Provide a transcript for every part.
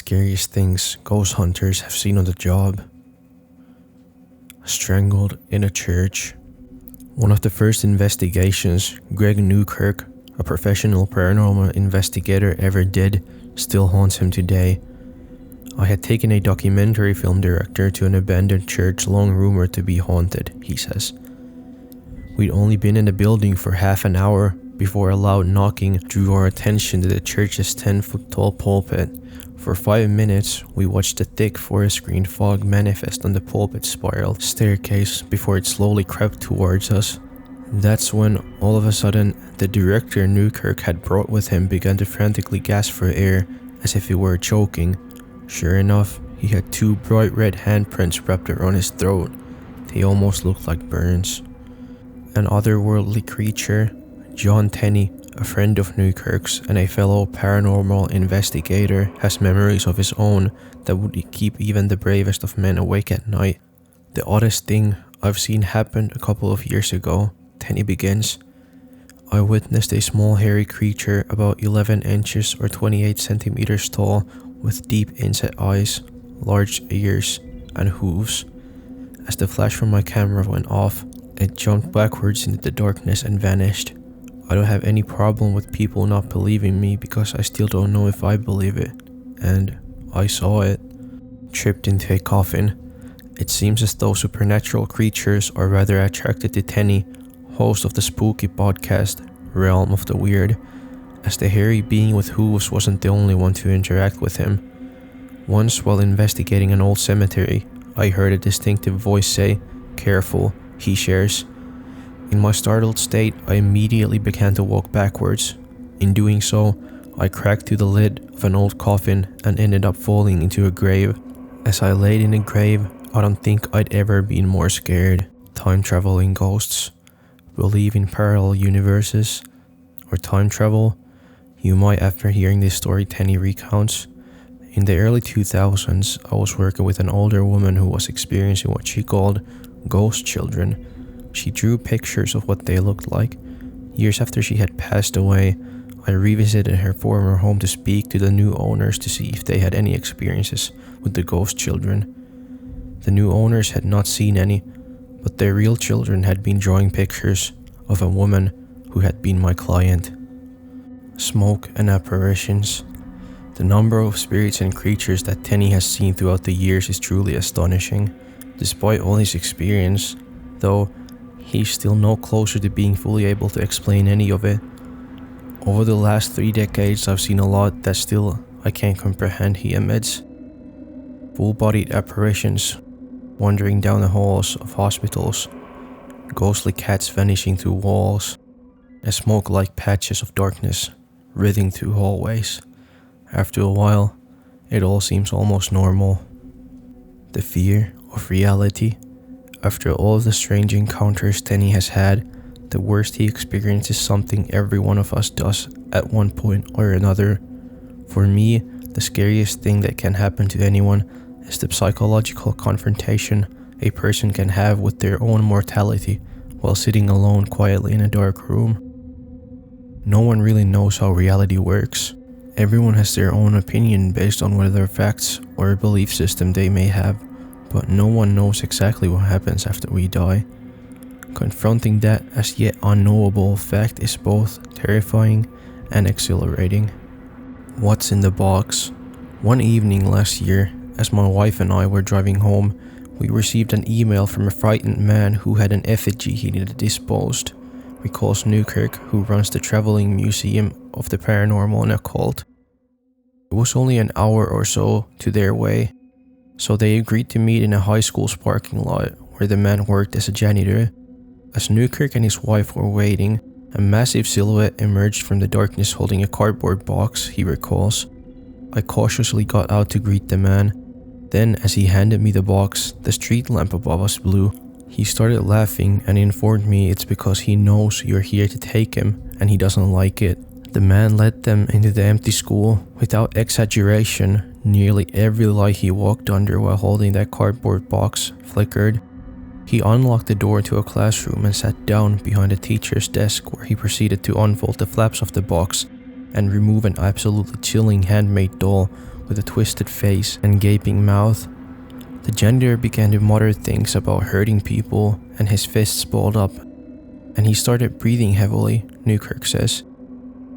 scariest things ghost hunters have seen on the job. Strangled in a church. One of the first investigations Greg Newkirk, a professional paranormal investigator, ever did still haunts him today. I had taken a documentary film director to an abandoned church long rumored to be haunted, he says. We'd only been in the building for half an hour before a loud knocking drew our attention to the church's 10-foot tall pulpit. For 5 minutes, we watched the thick forest-green fog manifest on the pulpit spiral staircase before it slowly crept towards us. That's when, all of a sudden, the director Newkirk had brought with him began to frantically gasp for air as if he were choking. Sure enough, he had 2 bright red handprints wrapped around his throat. They almost looked like burns. An otherworldly creature, John Tenney, a friend of Newkirk's and a fellow paranormal investigator, has memories of his own that would keep even the bravest of men awake at night. The oddest thing I've seen happened a couple of years ago, Tenney begins. I witnessed a small hairy creature about 11 inches or 28 centimeters tall with deep inset eyes, large ears, and hooves. As the flash from my camera went off, it jumped backwards into the darkness and vanished. I don't have any problem with people not believing me because I still don't know if I believe it. And I saw it. Tripped into a coffin. It seems as though supernatural creatures are rather attracted to Tenney, host of the spooky podcast Realm of the Weird, as the hairy being with hooves wasn't the only one to interact with him. Once, while investigating an old cemetery, I heard a distinctive voice say, "Careful," he shares. In my startled state, I immediately began to walk backwards. In doing so, I cracked through the lid of an old coffin and ended up falling into a grave. As I laid in the grave, I don't think I'd ever been more scared. Time-traveling ghosts. Believe in parallel universes or time travel? You might after hearing this story Tenney recounts. In the early 2000s, I was working with an older woman who was experiencing what she called ghost children. She drew pictures of what they looked like. Years after she had passed away, I revisited her former home to speak to the new owners to see if they had any experiences with the ghost children. The new owners had not seen any, but their real children had been drawing pictures of a woman who had been my client. Smoke and apparitions. The number of spirits and creatures that Tenney has seen throughout the years is truly astonishing. Despite all his experience, though, he's still no closer to being fully able to explain any of it. Over the last 3 decades, I've seen a lot that still I can't comprehend, he admits. Full-bodied apparitions, wandering down the halls of hospitals, ghostly cats vanishing through walls, and smoke-like patches of darkness writhing through hallways. After a while, it all seems almost normal. The fear of reality. After all of the strange encounters Tenney has had, the worst he experiences is something every one of us does at one point or another. For me, the scariest thing that can happen to anyone is the psychological confrontation a person can have with their own mortality while sitting alone quietly in a dark room. No one really knows how reality works. Everyone has their own opinion based on whether facts or a belief system they may have. But no one knows exactly what happens after we die. Confronting that as yet unknowable fact is both terrifying and exhilarating. What's in the box? One evening last year, as my wife and I were driving home, we received an email from a frightened man who had an effigy he needed disposed, recalls Newkirk, who runs the traveling museum of the paranormal and occult. It was only an hour or so to their way, so they agreed to meet in a high school's parking lot where the man worked as a janitor. As Newkirk and his wife were waiting, a massive silhouette emerged from the darkness holding a cardboard box, he recalls. I cautiously got out to greet the man. Then, as he handed me the box, the street lamp above us blew. He started laughing and informed me it's because he knows you're here to take him and he doesn't like it. The man led them into the empty school. Without exaggeration, nearly every light he walked under while holding that cardboard box flickered. He unlocked the door to a classroom and sat down behind a teacher's desk where he proceeded to unfold the flaps of the box and remove an absolutely chilling handmade doll with a twisted face and gaping mouth. The janitor began to mutter things about hurting people, and his fists balled up, and he started breathing heavily, Newkirk says.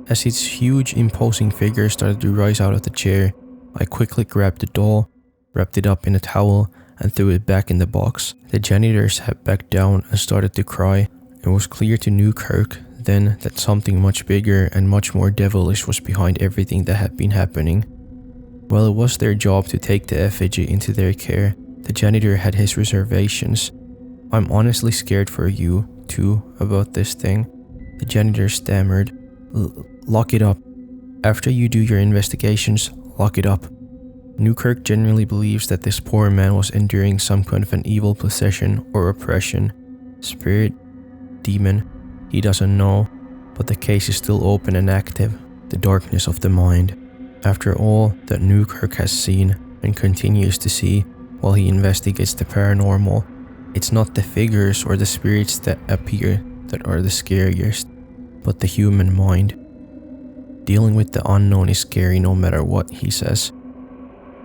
As his huge, imposing figure started to rise out of the chair, I quickly grabbed the doll, wrapped it up in a towel, and threw it back in the box. The janitor sat back down and started to cry. It was clear to Newkirk then that something much bigger and much more devilish was behind everything that had been happening. While it was their job to take the effigy into their care, the janitor had his reservations. "I'm honestly scared for you, too, about this thing," the janitor stammered. Lock it up. After you do your investigations, lock it up." Newkirk genuinely believes that this poor man was enduring some kind of an evil possession or oppression. Spirit? Demon? He doesn't know, but the case is still open and active. The darkness of the mind. After all that Newkirk has seen and continues to see while he investigates the paranormal, it's not the figures or the spirits that appear that are the scariest, but the human mind. Dealing with the unknown is scary no matter what, he says.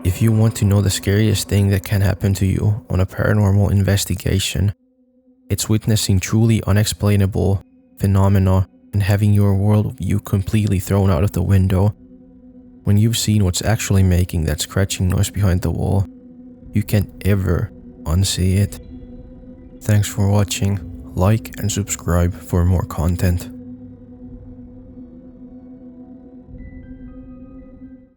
If you want to know the scariest thing that can happen to you on a paranormal investigation, it's witnessing truly unexplainable phenomena and having your worldview completely thrown out of the window. When you've seen what's actually making that scratching noise behind the wall, you can't ever unsee it. Thanks for watching. Like and subscribe for more content.